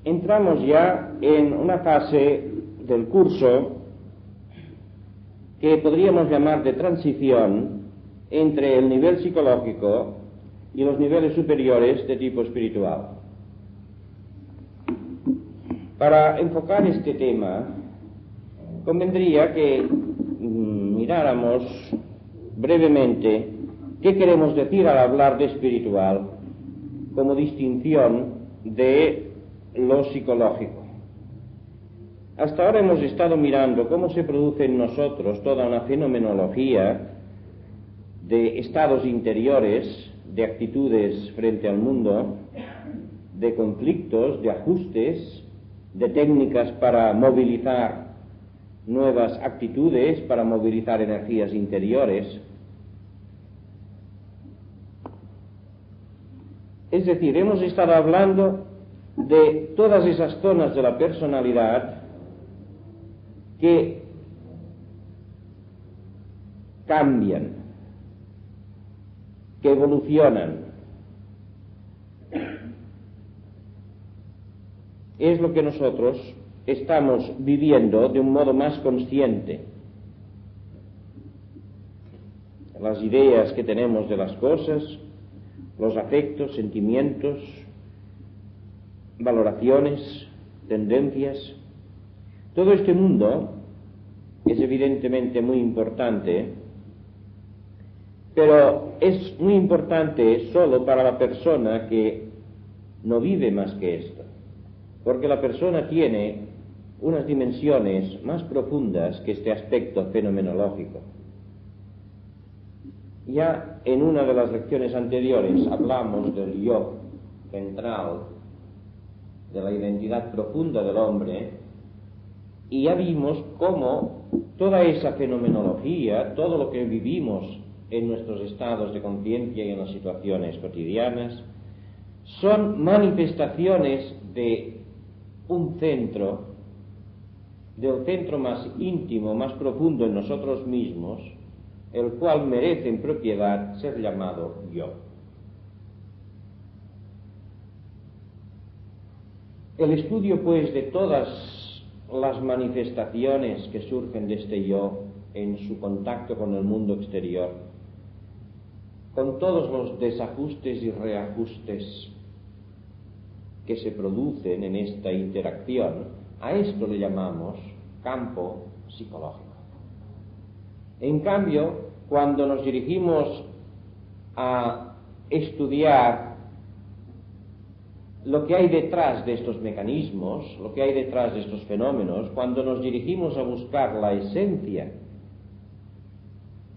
entramos ya en una fase del curso que podríamos llamar de transición entre el nivel psicológico y los niveles superiores de tipo espiritual. Para enfocar este tema, convendría que miráramos brevemente qué queremos decir al hablar de espiritual como distinción de lo psicológico. Hasta ahora hemos estado mirando cómo se produce en nosotros toda una fenomenología de estados interiores, de actitudes frente al mundo, de conflictos, de ajustes, de técnicas para movilizar nuevas actitudes, para movilizar energías interiores. Es decir, hemos estado hablando de todas esas zonas de la personalidad que cambian, que evolucionan. Es lo que nosotros estamos viviendo de un modo más consciente. Las ideas que tenemos de las cosas, los afectos, sentimientos, valoraciones, tendencias. Todo este mundo es evidentemente muy importante, pero es muy importante solo para la persona que no vive más que esto, porque la persona tiene unas dimensiones más profundas que este aspecto fenomenológico. Ya en una de las lecciones anteriores hablamos del yo central, de la identidad profunda del hombre, y ya vimos cómo toda esa fenomenología, todo lo que vivimos en nuestros estados de conciencia y en las situaciones cotidianas, son manifestaciones de un centro, del centro más íntimo, más profundo en nosotros mismos, el cual merece en propiedad ser llamado yo. El estudio, pues, de todas las manifestaciones que surgen de este yo en su contacto con el mundo exterior, con todos los desajustes y reajustes que se producen en esta interacción, a esto le llamamos campo psicológico. En cambio, cuando nos dirigimos a estudiar lo que hay detrás de estos mecanismos, lo que hay detrás de estos fenómenos, cuando nos dirigimos a buscar la esencia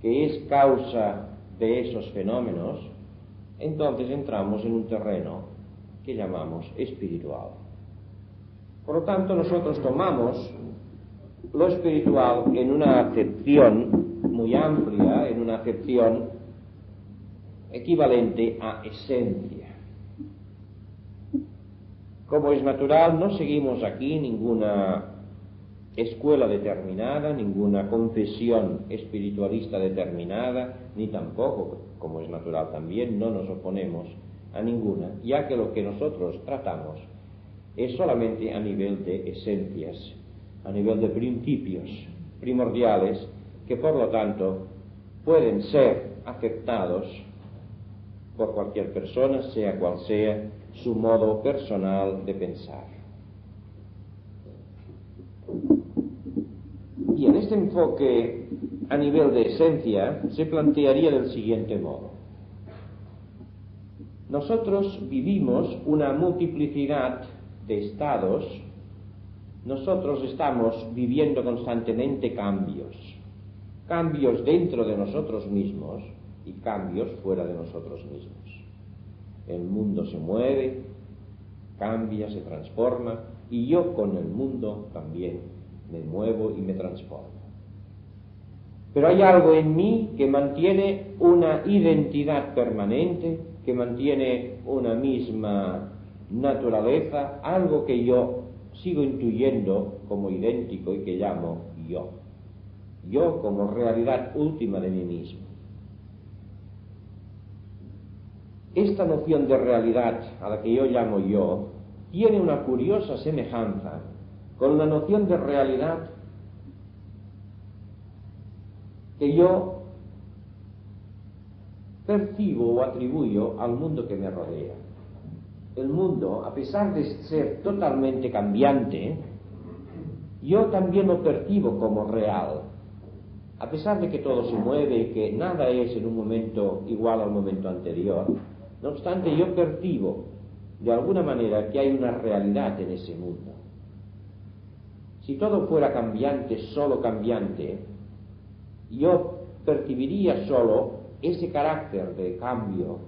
que es causa de esos fenómenos, entonces entramos en un terreno que llamamos espiritual. Por lo tanto, nosotros tomamos lo espiritual en una acepción muy amplia, en una acepción equivalente a esencia. Como es natural, no seguimos aquí ninguna escuela determinada, ninguna confesión espiritualista determinada, ni tampoco, como es natural también, no nos oponemos a ninguna, ya que lo que nosotros tratamos es solamente a nivel de esencias, a nivel de principios primordiales, que por lo tanto pueden ser aceptados por cualquier persona, sea cual sea su modo personal de pensar. Y en este enfoque a nivel de esencia se plantearía del siguiente modo. Nosotros vivimos una multiplicidad de estados, nosotros estamos viviendo constantemente cambios dentro de nosotros mismos y cambios fuera de nosotros mismos. El mundo se mueve, cambia, se transforma, y yo con el mundo también me muevo y me transformo. Pero hay algo en mí que mantiene una identidad permanente, que mantiene una misma naturaleza, algo que yo sigo intuyendo como idéntico y que llamo yo como realidad última de mí mismo. Esta noción de realidad a la que yo llamo yo tiene una curiosa semejanza con la noción de realidad que yo percibo o atribuyo al mundo que me rodea. El mundo, a pesar de ser totalmente cambiante, yo también lo percibo como real. A pesar de que todo se mueve y que nada es en un momento igual al momento anterior, no obstante yo percibo de alguna manera que hay una realidad en ese mundo. Si todo fuera cambiante, solo cambiante, yo percibiría solo ese carácter de cambio,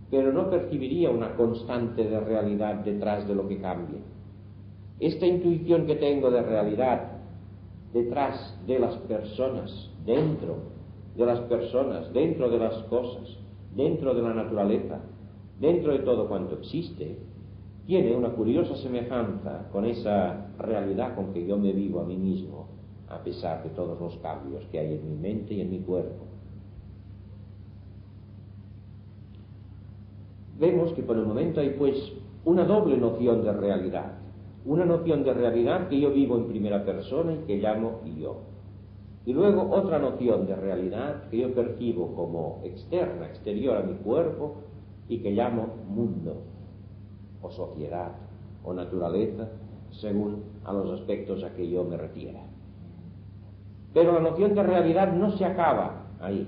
pero no percibiría una constante de realidad detrás de lo que cambia. Esta intuición que tengo de realidad detrás de las personas, dentro de las personas, dentro de las cosas, dentro de la naturaleza, dentro de todo cuanto existe, tiene una curiosa semejanza con esa realidad con que yo me vivo a mí mismo, a pesar de todos los cambios que hay en mi mente y en mi cuerpo. Vemos que por el momento hay pues una doble noción de realidad. Una noción de realidad que yo vivo en primera persona y que llamo yo. Y luego otra noción de realidad que yo percibo como externa, exterior a mi cuerpo y que llamo mundo, o sociedad, o naturaleza, según a los aspectos a que yo me refiera. Pero la noción de realidad no se acaba ahí.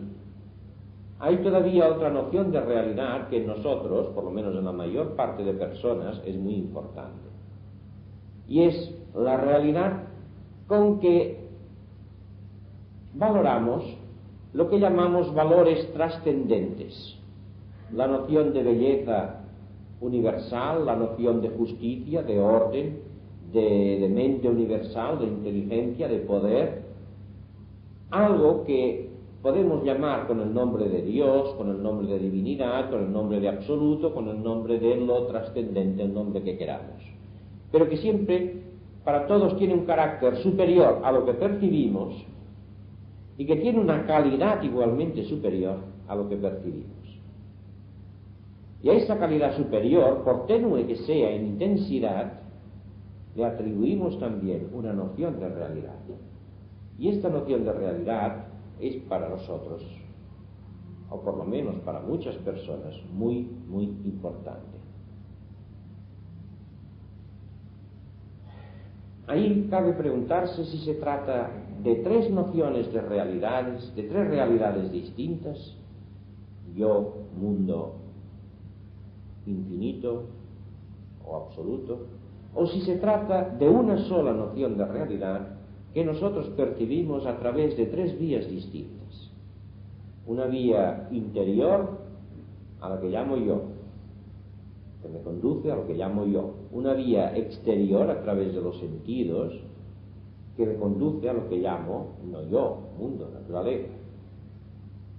Hay todavía otra noción de realidad que en nosotros, por lo menos en la mayor parte de personas, es muy importante. Y es la realidad con que valoramos lo que llamamos valores trascendentes. La noción de belleza universal, la noción de justicia, de orden, de mente universal, de inteligencia, de poder, algo que podemos llamar con el nombre de Dios, con el nombre de divinidad, con el nombre de absoluto, con el nombre de lo trascendente, el nombre que queramos, pero que siempre para todos tiene un carácter superior a lo que percibimos y que tiene una calidad igualmente superior a lo que percibimos. Y a esa calidad superior, por tenue que sea en intensidad, le atribuimos también una noción de realidad. Y esta noción de realidad es para nosotros, o por lo menos para muchas personas, muy, muy importante. Ahí cabe preguntarse si se trata de tres nociones de realidades, de tres realidades distintas: yo, mundo, infinito o absoluto, o si se trata de una sola noción de realidad que nosotros percibimos a través de tres vías distintas. Una vía interior, a la que llamo yo, que me conduce a lo que llamo yo. Una vía exterior, a través de los sentidos, que me conduce a lo que llamo no yo, mundo, naturaleza.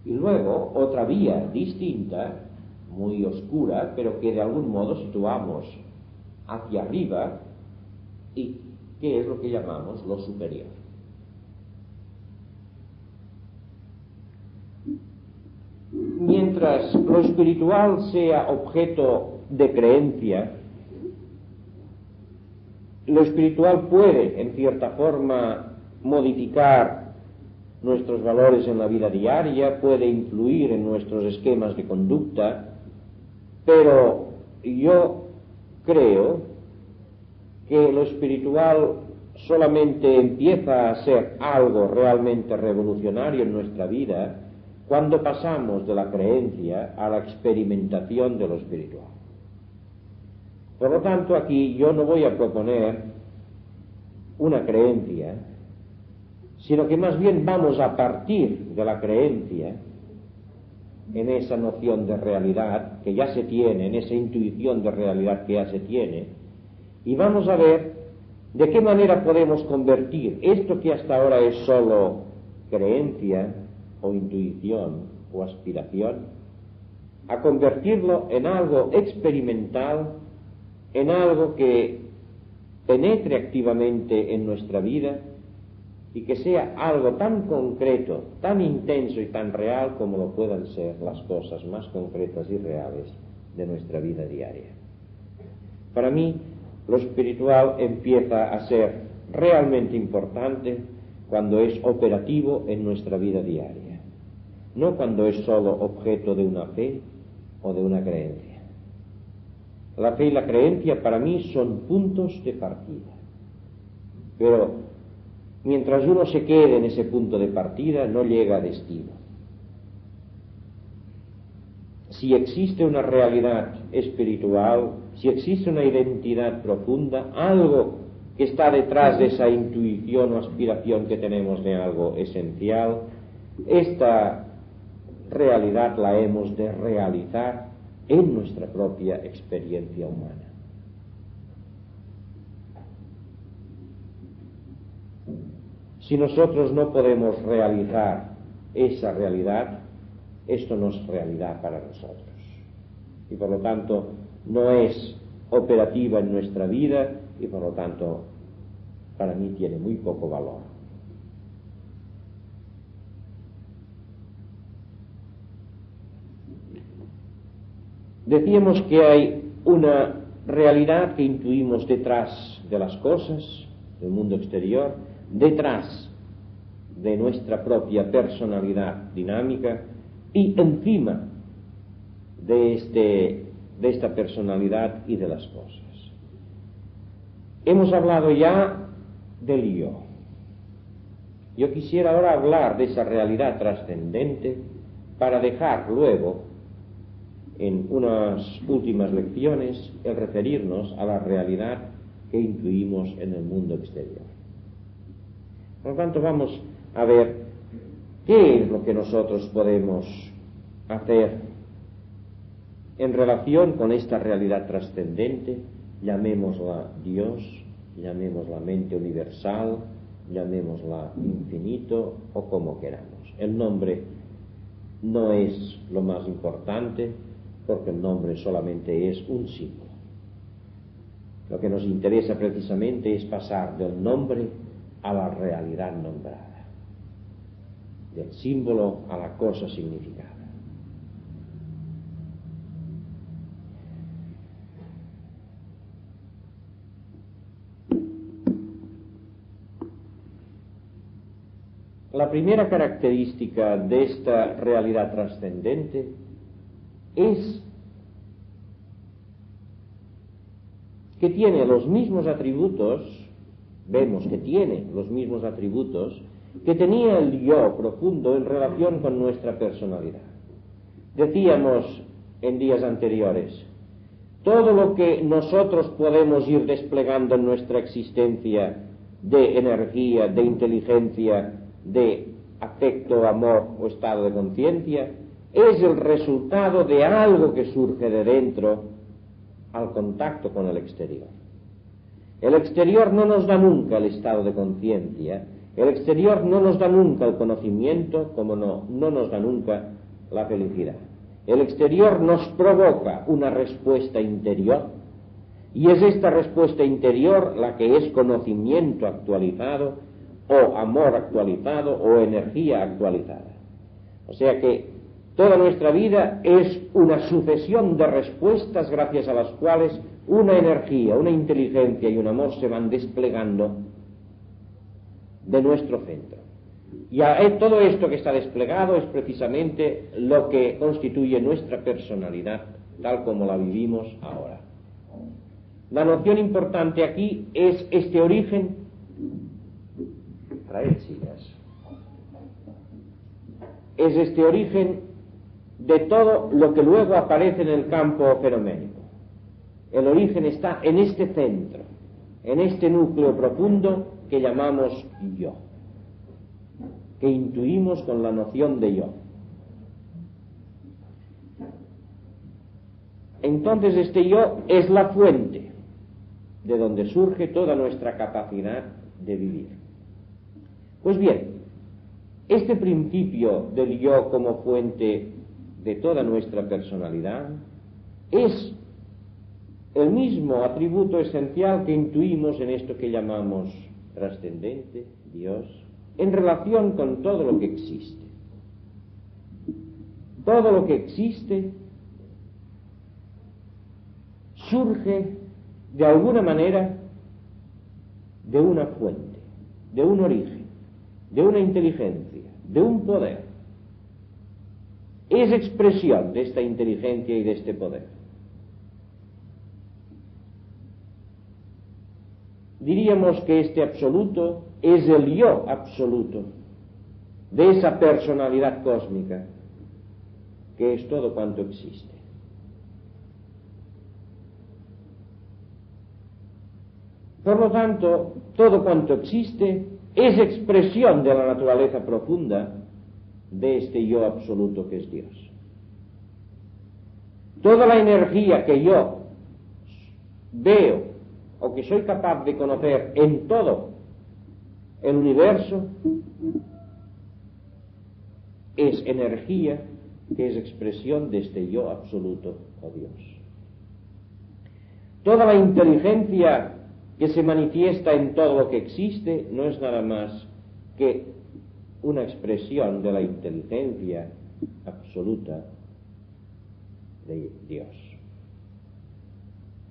Y luego otra vía distinta, muy oscura, pero que de algún modo situamos hacia arriba, y que es lo que llamamos lo superior. Mientras lo espiritual sea objeto de creencia, lo espiritual puede, en cierta forma, modificar nuestros valores en la vida diaria, puede influir en nuestros esquemas de conducta, pero yo creo que lo espiritual solamente empieza a ser algo realmente revolucionario en nuestra vida cuando pasamos de la creencia a la experimentación de lo espiritual. Por lo tanto, aquí yo no voy a proponer una creencia, sino que más bien vamos a partir de la creencia en esa noción de realidad que ya se tiene, en esa intuición de realidad que ya se tiene, y vamos a ver de qué manera podemos convertir esto que hasta ahora es solo creencia o intuición o aspiración, a convertirlo en algo experimental, en algo que penetre activamente en nuestra vida y que sea algo tan concreto, tan intenso y tan real como lo puedan ser las cosas más concretas y reales de nuestra vida diaria. Para mí, Lo espiritual empieza a ser realmente importante cuando es operativo en nuestra vida diaria, no cuando es solo objeto de una fe o de una creencia. La fe y la creencia para mí son puntos de partida, pero mientras uno se quede en ese punto de partida no llega a destino. Si existe una realidad espiritual, si existe una identidad profunda, algo que está detrás de esa intuición o aspiración que tenemos de algo esencial, esta realidad la hemos de realizar en nuestra propia experiencia humana. Si nosotros no podemos realizar esa realidad, esto no es realidad para nosotros. Y por lo tanto no es operativa en nuestra vida y por lo tanto para mí tiene muy poco valor. Decíamos que hay una realidad que intuimos detrás de las cosas, del mundo exterior, detrás de nuestra propia personalidad dinámica y encima de esta personalidad y de las cosas. Hemos hablado ya del yo. Yo quisiera ahora hablar de esa realidad trascendente para dejar luego, en unas últimas lecciones, el referirnos a la realidad que intuimos en el mundo exterior. Por lo tanto, vamos a ver qué es lo que nosotros podemos hacer en relación con esta realidad trascendente, llamémosla Dios, llamémosla mente universal, llamémosla infinito o como queramos. El nombre no es lo más importante porque el nombre solamente es un símbolo. Lo que nos interesa precisamente es pasar del nombre a la realidad nombrada, del símbolo a la cosa significada. La primera característica de esta realidad trascendente es que tiene los mismos atributos, vemos que tiene los mismos atributos que tenía el yo profundo en relación con nuestra personalidad. Decíamos en días anteriores, todo lo que nosotros podemos ir desplegando en nuestra existencia de energía, de inteligencia, de afecto, amor o estado de conciencia, es el resultado de algo que surge de dentro al contacto con el exterior. El exterior no nos da nunca el estado de conciencia, el exterior no nos da nunca el conocimiento, como no nos da nunca la felicidad. El exterior nos provoca una respuesta interior y es esta respuesta interior la que es conocimiento actualizado o amor actualizado o energía actualizada. O sea que toda nuestra vida es una sucesión de respuestas gracias a las cuales una energía, una inteligencia y un amor se van desplegando de nuestro centro. Y todo esto que está desplegado es precisamente lo que constituye nuestra personalidad tal como la vivimos ahora. La noción importante aquí es este origen. Es este origen de todo lo que luego aparece en el campo fenoménico. El origen está en este centro, en este núcleo profundo que llamamos yo, que intuimos con la noción de yo. Entonces este yo es la fuente de donde surge toda nuestra capacidad de vivir. Pues bien, este principio del yo como fuente de toda nuestra personalidad es el mismo atributo esencial que intuimos en esto que llamamos trascendente, Dios, en relación con todo lo que existe. Todo lo que existe surge de alguna manera, de una fuente, de un origen, de una inteligencia, de un poder. Es expresión de esta inteligencia y de este poder. Diríamos que este absoluto es el yo absoluto de esa personalidad cósmica que es todo cuanto existe. Por lo tanto, todo cuanto existe es expresión de la naturaleza profunda de este yo absoluto que es Dios. Toda la energía que yo veo o que soy capaz de conocer en todo el universo es energía que es expresión de este yo absoluto, o Dios. Toda la inteligencia que se manifiesta en todo lo que existe no es nada más que una expresión de la inteligencia absoluta de Dios.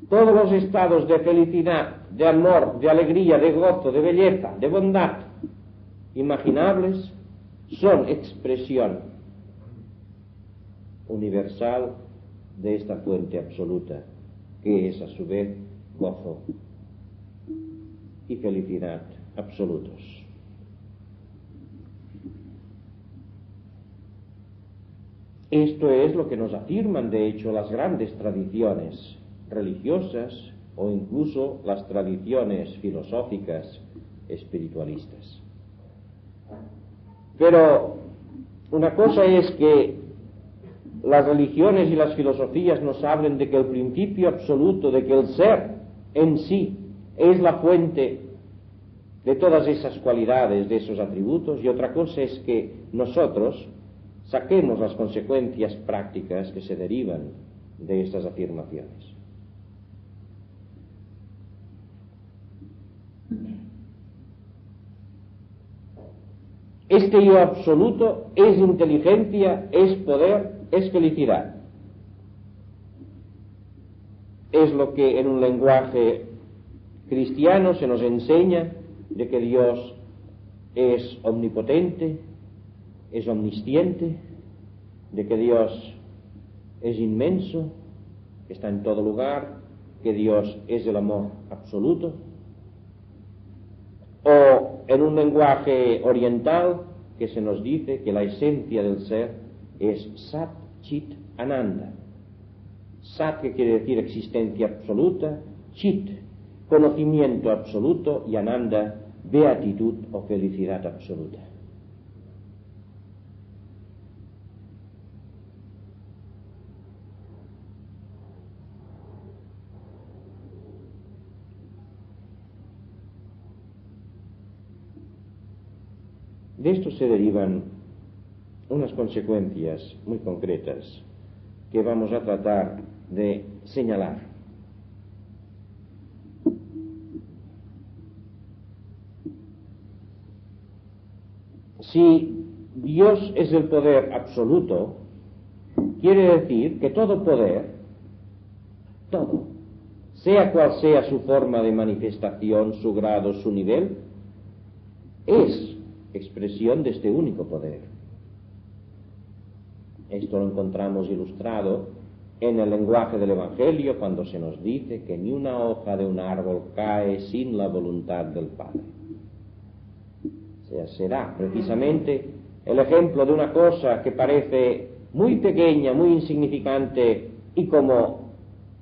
Todos los estados de felicidad, de amor, de alegría, de gozo, de belleza, de bondad imaginables son expresión universal de esta fuente absoluta, que es a su vez gozo y felicidad absolutos. Esto es lo que nos afirman, de hecho, las grandes tradiciones religiosas o incluso las tradiciones filosóficas espiritualistas. Pero una cosa es que las religiones y las filosofías nos hablen de que el principio absoluto, de que el ser en sí es la fuente de todas esas cualidades, de esos atributos, y otra cosa es que nosotros saquemos las consecuencias prácticas que se derivan de estas afirmaciones. Este yo absoluto es inteligencia, es poder, es felicidad. Es lo que en un lenguaje cristiano se nos enseña, de que Dios es omnipotente, es omnisciente, de que Dios es inmenso, que está en todo lugar, que Dios es el amor absoluto. O en un lenguaje oriental que se nos dice que la esencia del ser es Sat Chit Ananda. Sat, que quiere decir existencia absoluta, Chit, conocimiento absoluto, y Ananda, beatitud o felicidad absoluta. De esto se derivan unas consecuencias muy concretas que vamos a tratar de señalar. Si Dios es el poder absoluto, quiere decir que todo poder, todo, sea cual sea su forma de manifestación, su grado, su nivel, es expresión de este único poder. Esto lo encontramos ilustrado en el lenguaje del Evangelio, cuando se nos dice que ni una hoja de un árbol cae sin la voluntad del Padre. O sea, será precisamente el ejemplo de una cosa que parece muy pequeña, muy insignificante, y como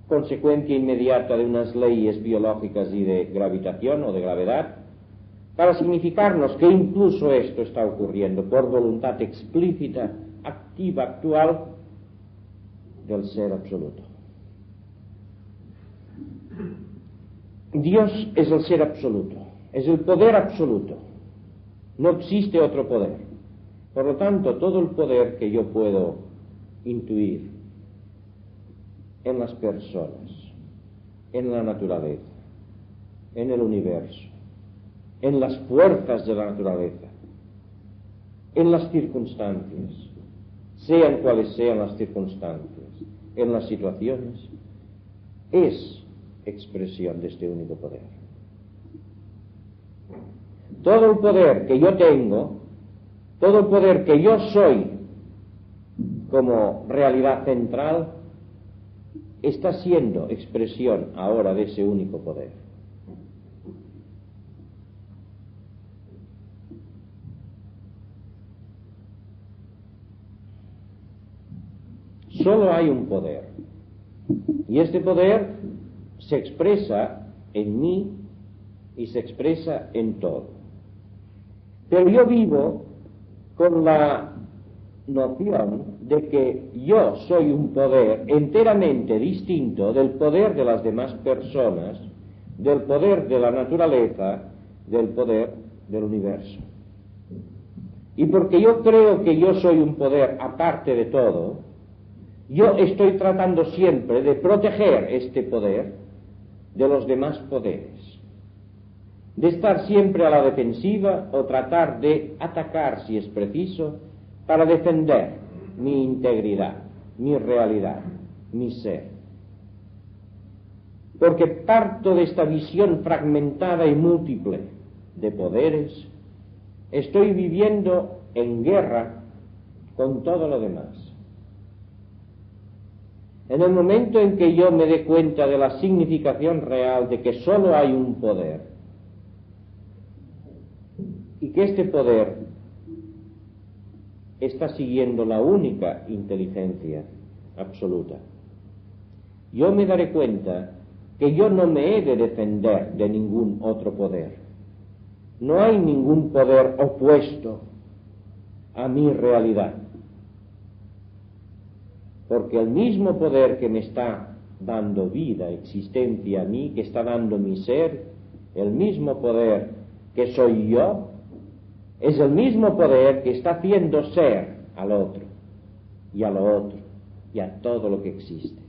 consecuencia inmediata de unas leyes biológicas y de gravitación o de gravedad, para significarnos que incluso esto está ocurriendo por voluntad explícita, activa, actual del ser absoluto. Dios es el ser absoluto, es el poder absoluto. No existe otro poder. Por lo tanto, todo el poder que yo puedo intuir en las personas, en la naturaleza, en el universo, en las fuerzas de la naturaleza, en las circunstancias, sean cuales sean las circunstancias, en las situaciones, es expresión de este único poder. Todo el poder que yo tengo, todo el poder que yo soy como realidad central, está siendo expresión ahora de ese único poder. Solo hay un poder, y este poder se expresa en mí y se expresa en todo. Pero yo vivo con la noción de que yo soy un poder enteramente distinto del poder de las demás personas, del poder de la naturaleza, del poder del universo. Y porque yo creo que yo soy un poder aparte de todo, yo estoy tratando siempre de proteger este poder de los demás poderes, de estar siempre a la defensiva o tratar de atacar si es preciso para defender mi integridad, mi realidad, mi ser. Porque parto de esta visión fragmentada y múltiple de poderes, estoy viviendo en guerra con todo lo demás. En el momento en que yo me dé cuenta de la significación real de que solo hay un poder, y que este poder está siguiendo la única inteligencia absoluta, yo me daré cuenta que yo no me he de defender de ningún otro poder. No hay ningún poder opuesto a mi realidad, porque el mismo poder que me está dando vida, existencia a mí, que está dando mi ser, el mismo poder que soy yo, es el mismo poder que está haciendo ser al otro, y a lo otro, y a todo lo que existe.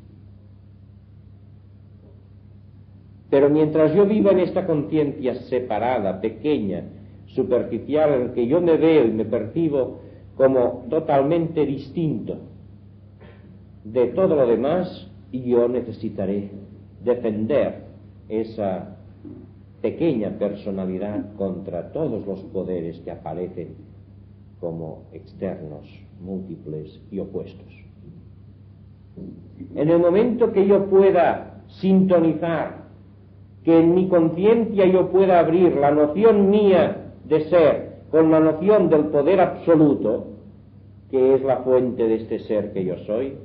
Pero mientras yo viva en esta conciencia separada, pequeña, superficial, en la que yo me veo y me percibo como totalmente distinto de todo lo demás, yo necesitaré defender esa pequeña personalidad contra todos los poderes que aparecen como externos, múltiples y opuestos. En el momento que yo pueda sintonizar, que en mi conciencia yo pueda abrir la noción mía de ser con la noción del poder absoluto, que es la fuente de este ser que yo soy,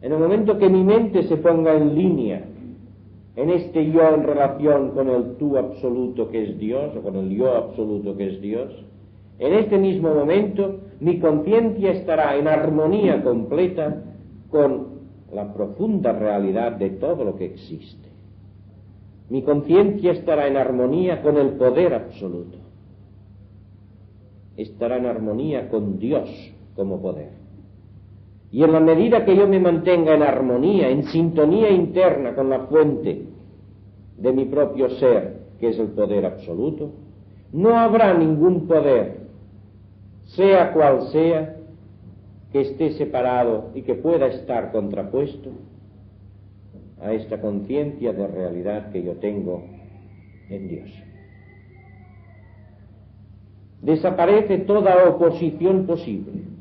en el momento que mi mente se ponga en línea en este yo en relación con el tú absoluto que es Dios, o con el yo absoluto que es Dios, en este mismo momento mi conciencia estará en armonía completa con la profunda realidad de todo lo que existe. Mi conciencia estará en armonía con el poder absoluto. Estará en armonía con Dios como poder. Y en la medida que yo me mantenga en armonía, en sintonía interna con la fuente de mi propio ser, que es el poder absoluto, no habrá ningún poder, sea cual sea, que esté separado y que pueda estar contrapuesto a esta conciencia de realidad que yo tengo en Dios. Desaparece toda oposición posible.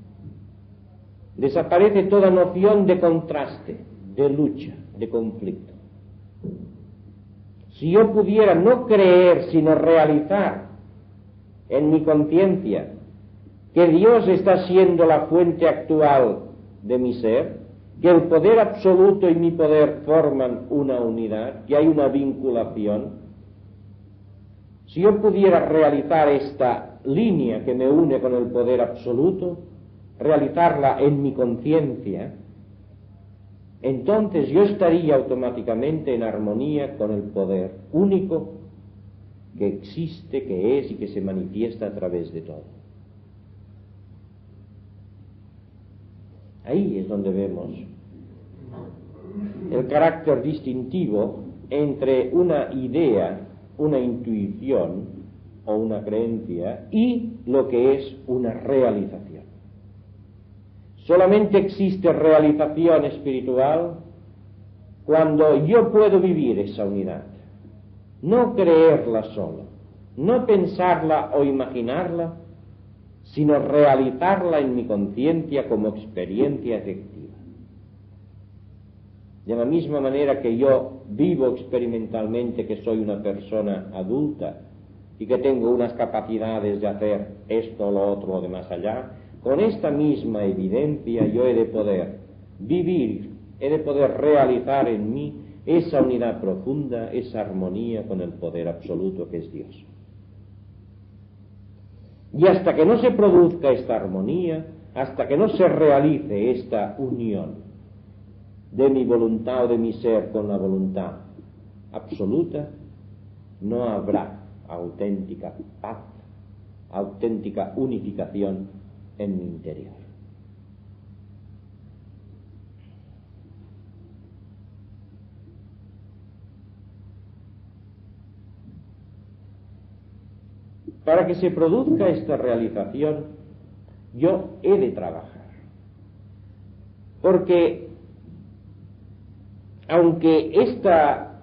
Desaparece toda noción de contraste, de lucha, de conflicto. Si yo pudiera no creer, sino realizar en mi conciencia que Dios está siendo la fuente actual de mi ser, que el poder absoluto y mi poder forman una unidad, que hay una vinculación, si yo pudiera realizar esta línea que me une con el poder absoluto, realizarla en mi conciencia, entonces yo estaría automáticamente en armonía con el poder único que existe, que es y que se manifiesta a través de todo. Ahí es donde vemos el carácter distintivo entre una idea, una intuición o una creencia y lo que es una realización. Solamente existe realización espiritual cuando yo puedo vivir esa unidad, no creerla solo, no pensarla o imaginarla, sino realizarla en mi conciencia como experiencia efectiva. De la misma manera que yo vivo experimentalmente que soy una persona adulta y que tengo unas capacidades de hacer esto, lo otro o de más allá, con esta misma evidencia yo he de poder vivir, he de poder realizar en mí esa unidad profunda, esa armonía con el poder absoluto que es Dios. Y hasta que no se produzca esta armonía, hasta que no se realice esta unión de mi voluntad o de mi ser con la voluntad absoluta, no habrá auténtica paz, auténtica unificación en mi interior. Para que se produzca esta realización, yo he de trabajar. Porque aunque esta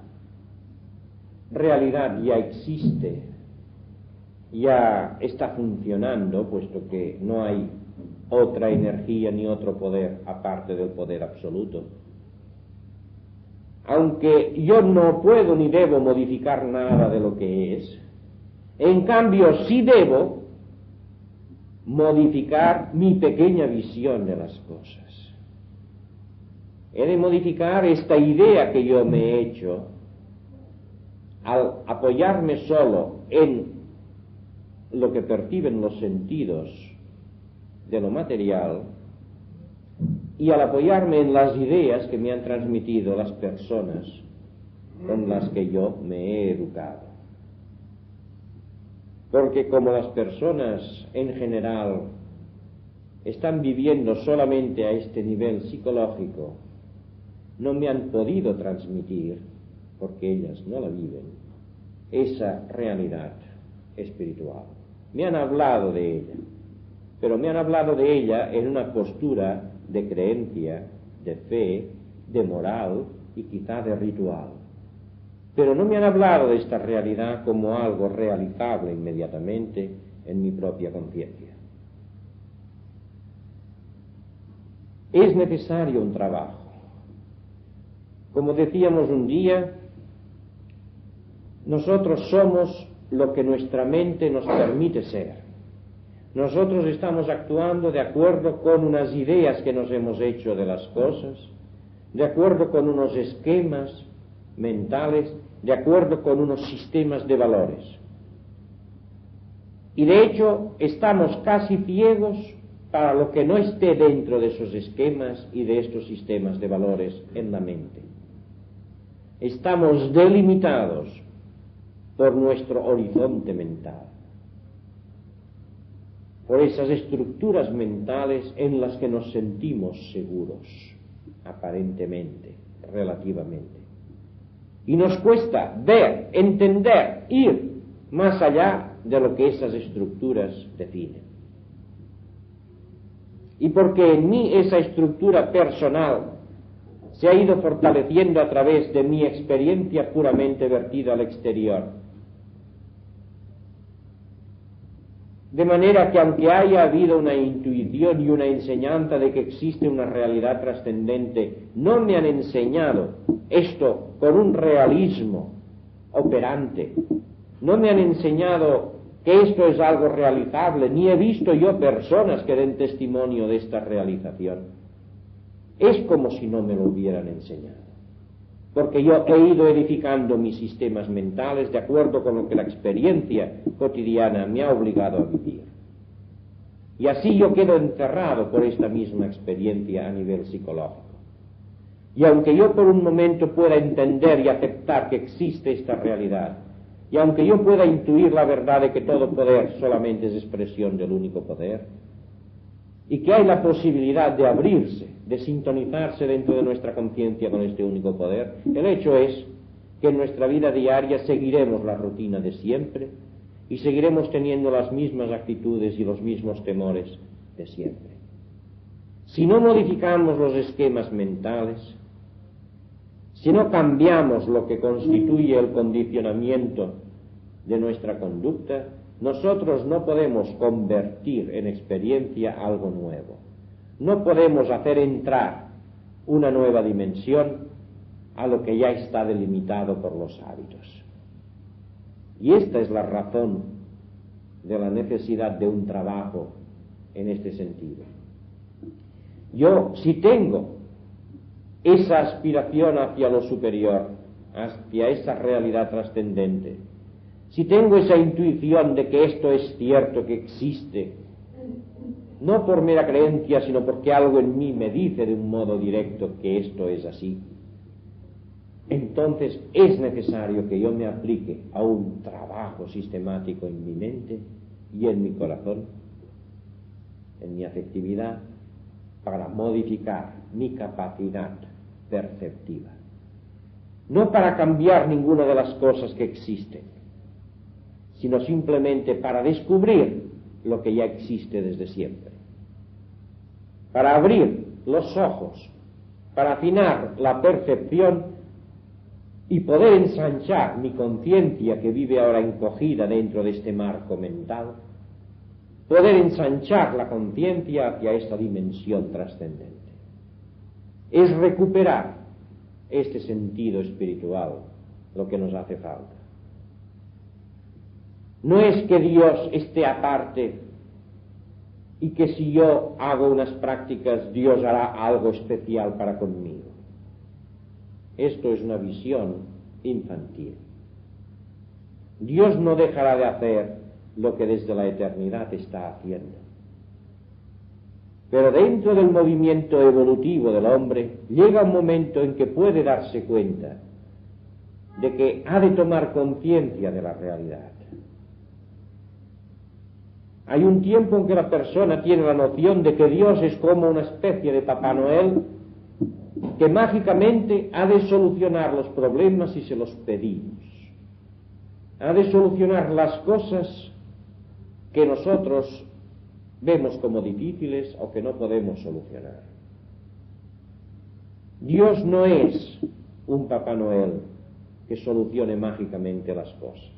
realidad ya existe, ya está funcionando, puesto que no hay otra energía ni otro poder aparte del poder absoluto, aunque yo no puedo ni debo modificar nada de lo que es, en cambio sí debo modificar mi pequeña visión de las cosas. He de modificar esta idea que yo me he hecho al apoyarme solo en lo que perciben los sentidos de lo material y al apoyarme en las ideas que me han transmitido las personas con las que yo me he educado. Porque como las personas en general están viviendo solamente a este nivel psicológico, no me han podido transmitir, porque ellas no la viven, esa realidad espiritual. Me han hablado de ella, pero me han hablado de ella en una postura de creencia, de fe, de moral y quizá de ritual. Pero no me han hablado de esta realidad como algo realizable inmediatamente en mi propia conciencia. Es necesario un trabajo. Como decíamos un día, nosotros somos lo que nuestra mente nos permite ser. Nosotros estamos actuando de acuerdo con unas ideas que nos hemos hecho de las cosas, de acuerdo con unos esquemas mentales, de acuerdo con unos sistemas de valores. Y de hecho estamos casi ciegos para lo que no esté dentro de esos esquemas y de estos sistemas de valores en la mente. Estamos delimitados por nuestro horizonte mental, por esas estructuras mentales en las que nos sentimos seguros, aparentemente, relativamente. Y nos cuesta ver, entender, ir más allá de lo que esas estructuras definen. Y porque en mí esa estructura personal se ha ido fortaleciendo a través de mi experiencia puramente vertida al exterior. De manera que aunque haya habido una intuición y una enseñanza de que existe una realidad trascendente, no me han enseñado esto con un realismo operante. No me han enseñado que esto es algo realizable, ni he visto yo personas que den testimonio de esta realización. Es como si no me lo hubieran enseñado, porque yo he ido edificando mis sistemas mentales de acuerdo con lo que la experiencia cotidiana me ha obligado a vivir. Y así yo quedo encerrado por esta misma experiencia a nivel psicológico. Y aunque yo por un momento pueda entender y aceptar que existe esta realidad, y aunque yo pueda intuir la verdad de que todo poder solamente es expresión del único poder, y que hay la posibilidad de abrirse, de sintonizarse dentro de nuestra conciencia con este único poder, el hecho es que en nuestra vida diaria seguiremos la rutina de siempre y seguiremos teniendo las mismas actitudes y los mismos temores de siempre. Si no modificamos los esquemas mentales, si no cambiamos lo que constituye el condicionamiento de nuestra conducta, nosotros no podemos convertir en experiencia algo nuevo. No podemos hacer entrar una nueva dimensión a lo que ya está delimitado por los hábitos. Y esta es la razón de la necesidad de un trabajo en este sentido. Yo, si tengo esa aspiración hacia lo superior, hacia esa realidad trascendente, si tengo esa intuición de que esto es cierto, que existe, no por mera creencia, sino porque algo en mí me dice de un modo directo que esto es así, entonces es necesario que yo me aplique a un trabajo sistemático en mi mente y en mi corazón, en mi afectividad, para modificar mi capacidad perceptiva. No para cambiar ninguna de las cosas que existen, sino simplemente para descubrir lo que ya existe desde siempre, para abrir los ojos, para afinar la percepción y poder ensanchar mi conciencia que vive ahora encogida dentro de este marco mental, poder ensanchar la conciencia hacia esta dimensión trascendente. Es recuperar este sentido espiritual lo que nos hace falta. No es que Dios esté aparte y que si yo hago unas prácticas Dios hará algo especial para conmigo. Esto es una visión infantil. Dios no dejará de hacer lo que desde la eternidad está haciendo. Pero dentro del movimiento evolutivo del hombre llega un momento en que puede darse cuenta de que ha de tomar conciencia de la realidad. Hay un tiempo en que la persona tiene la noción de que Dios es como una especie de Papá Noel que mágicamente ha de solucionar los problemas si se los pedimos. Ha de solucionar las cosas que nosotros vemos como difíciles o que no podemos solucionar. Dios no es un Papá Noel que solucione mágicamente las cosas.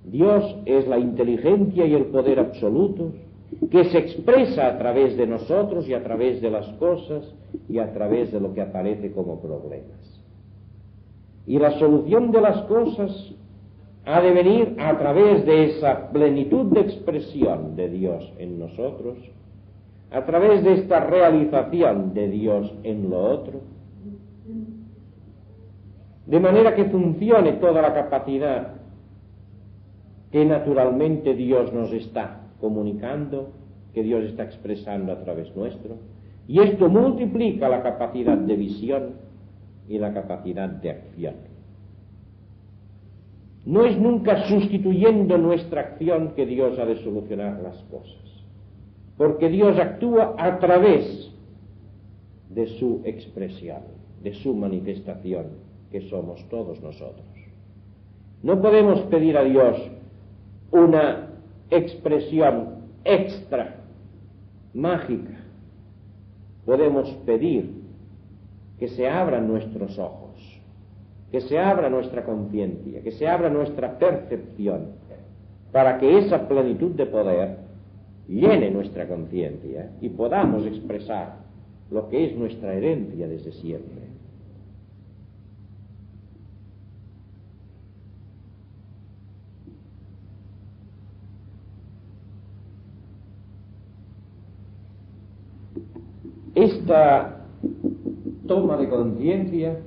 Dios es la inteligencia y el poder absoluto que se expresa a través de nosotros y a través de las cosas y a través de lo que aparece como problemas. Y la solución de las cosas ha de venir a través de esa plenitud de expresión de Dios en nosotros, a través de esta realización de Dios en lo otro, de manera que funcione toda la capacidad que naturalmente Dios nos está comunicando, que Dios está expresando a través nuestro, y esto multiplica la capacidad de visión y la capacidad de acción. No es nunca sustituyendo nuestra acción que Dios ha de solucionar las cosas, porque Dios actúa a través de su expresión, de su manifestación, que somos todos nosotros. No podemos pedir a Dios una expresión extra, mágica. Podemos pedir que se abran nuestros ojos, que se abra nuestra conciencia, que se abra nuestra percepción, para que esa plenitud de poder llene nuestra conciencia y podamos expresar lo que es nuestra herencia desde siempre. Esta toma de conciencia,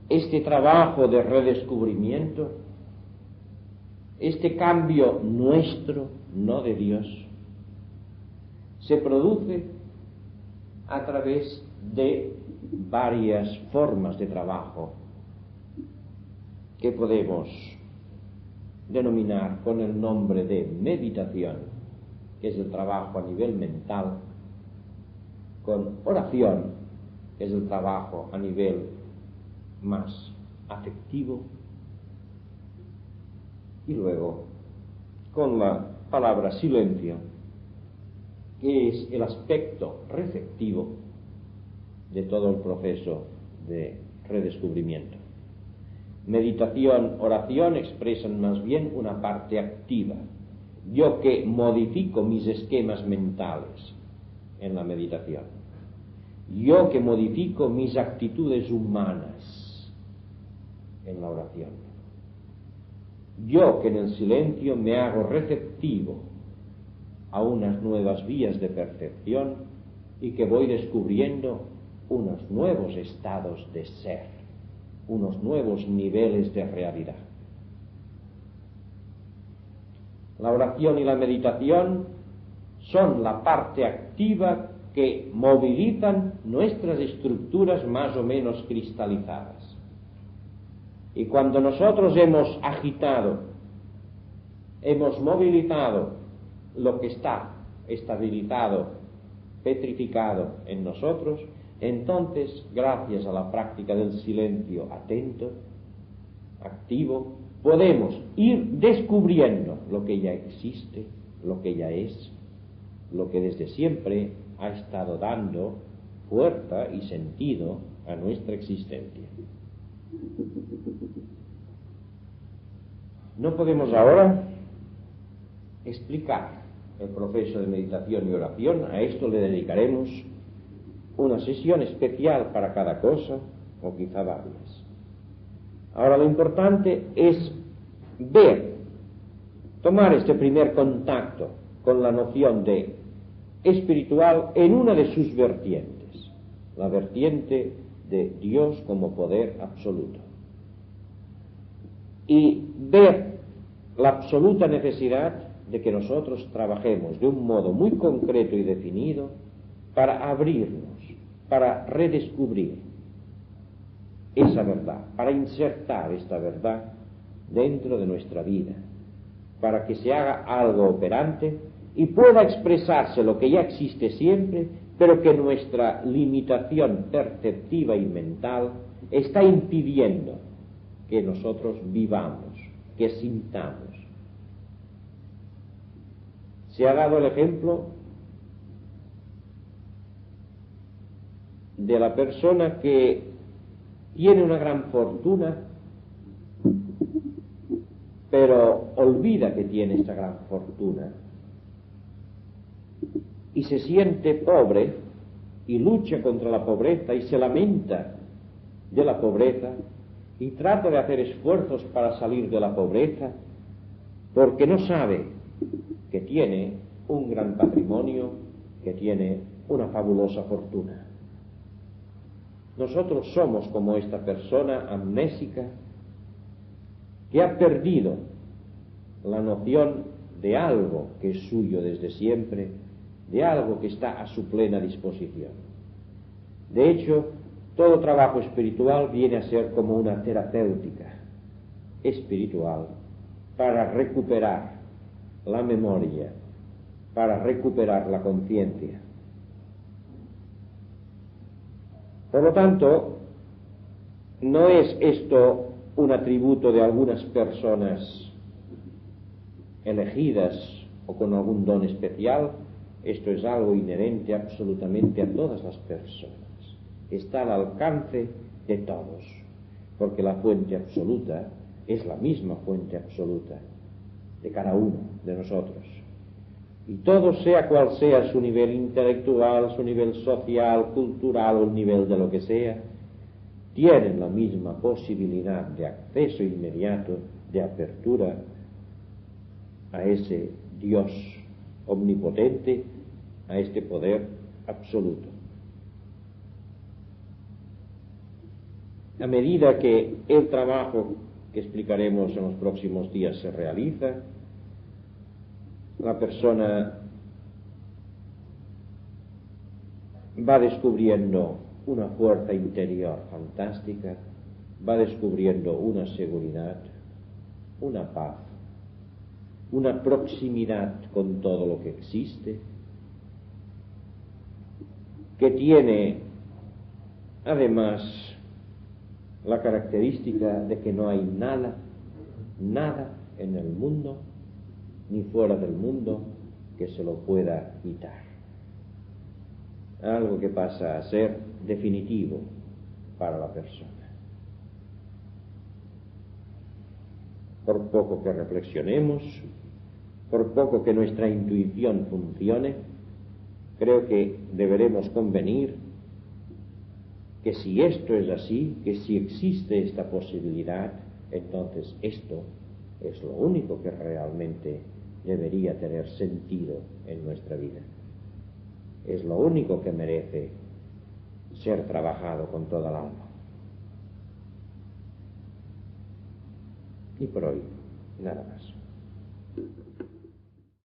este trabajo de redescubrimiento, este cambio nuestro, no de Dios, se produce a través de varias formas de trabajo que podemos denominar con el nombre de meditación, que es el trabajo a nivel mental, con oración, que es el trabajo a nivel más afectivo, y luego con la palabra silencio, que es el aspecto receptivo de todo el proceso de redescubrimiento. Meditación, oración expresan más bien una parte activa. Yo que modifico mis esquemas mentales en la meditación. Yo que modifico mis actitudes humanas en la oración. Yo que en el silencio me hago receptivo a unas nuevas vías de percepción y que voy descubriendo unos nuevos estados de ser, unos nuevos niveles de realidad. La oración y la meditación son la parte activa que movilizan nuestras estructuras más o menos cristalizadas. Y cuando nosotros hemos agitado, hemos movilizado lo que está estabilizado, petrificado en nosotros, entonces, gracias a la práctica del silencio atento, activo, podemos ir descubriendo lo que ya existe, lo que ya es, lo que desde siempre ha estado dando fuerza y sentido a nuestra existencia. No podemos ahora explicar el proceso de meditación y oración, a esto le dedicaremos una sesión especial para cada cosa, o quizá varias. Ahora lo importante es ver, tomar este primer contacto con la noción de espiritual en una de sus vertientes, la vertiente de Dios como poder absoluto. Y ver la absoluta necesidad de que nosotros trabajemos de un modo muy concreto y definido para abrirnos, para redescubrir esa verdad, para insertar esta verdad dentro de nuestra vida, para que se haga algo operante y pueda expresarse lo que ya existe siempre, pero que nuestra limitación perceptiva y mental está impidiendo que nosotros vivamos, que sintamos. Se ha dado el ejemplo de la persona que tiene una gran fortuna, pero olvida que tiene esta gran fortuna y se siente pobre y lucha contra la pobreza y se lamenta de la pobreza y trata de hacer esfuerzos para salir de la pobreza porque no sabe que tiene un gran patrimonio, que tiene una fabulosa fortuna. Nosotros somos como esta persona amnésica que ha perdido la noción de algo que es suyo desde siempre, de algo que está a su plena disposición. De hecho, todo trabajo espiritual viene a ser como una terapéutica espiritual para recuperar la memoria, para recuperar la conciencia. Por lo tanto, no es esto un atributo de algunas personas elegidas o con algún don especial, esto es algo inherente absolutamente a todas las personas. Está al alcance de todos, porque la fuente absoluta es la misma fuente absoluta de cada uno de nosotros. Y todo, sea cual sea su nivel intelectual, su nivel social, cultural o el nivel de lo que sea, tienen la misma posibilidad de acceso inmediato, de apertura a ese Dios omnipotente, a este poder absoluto. A medida que el trabajo que explicaremos en los próximos días se realiza, la persona va descubriendo una fuerza interior fantástica, va descubriendo una seguridad, una paz, una proximidad con todo lo que existe, que tiene además la característica de que no hay nada en el mundo ni fuera del mundo que se lo pueda quitar. algo que pasa a ser definitivo para la persona. Por poco que reflexionemos, por poco que nuestra intuición funcione, creo que deberemos convenir que si esto es así, que si existe esta posibilidad, entonces esto es lo único que realmente debería tener sentido en nuestra vida. Es lo único que merece ser trabajado con toda el alma. Y por hoy, nada más.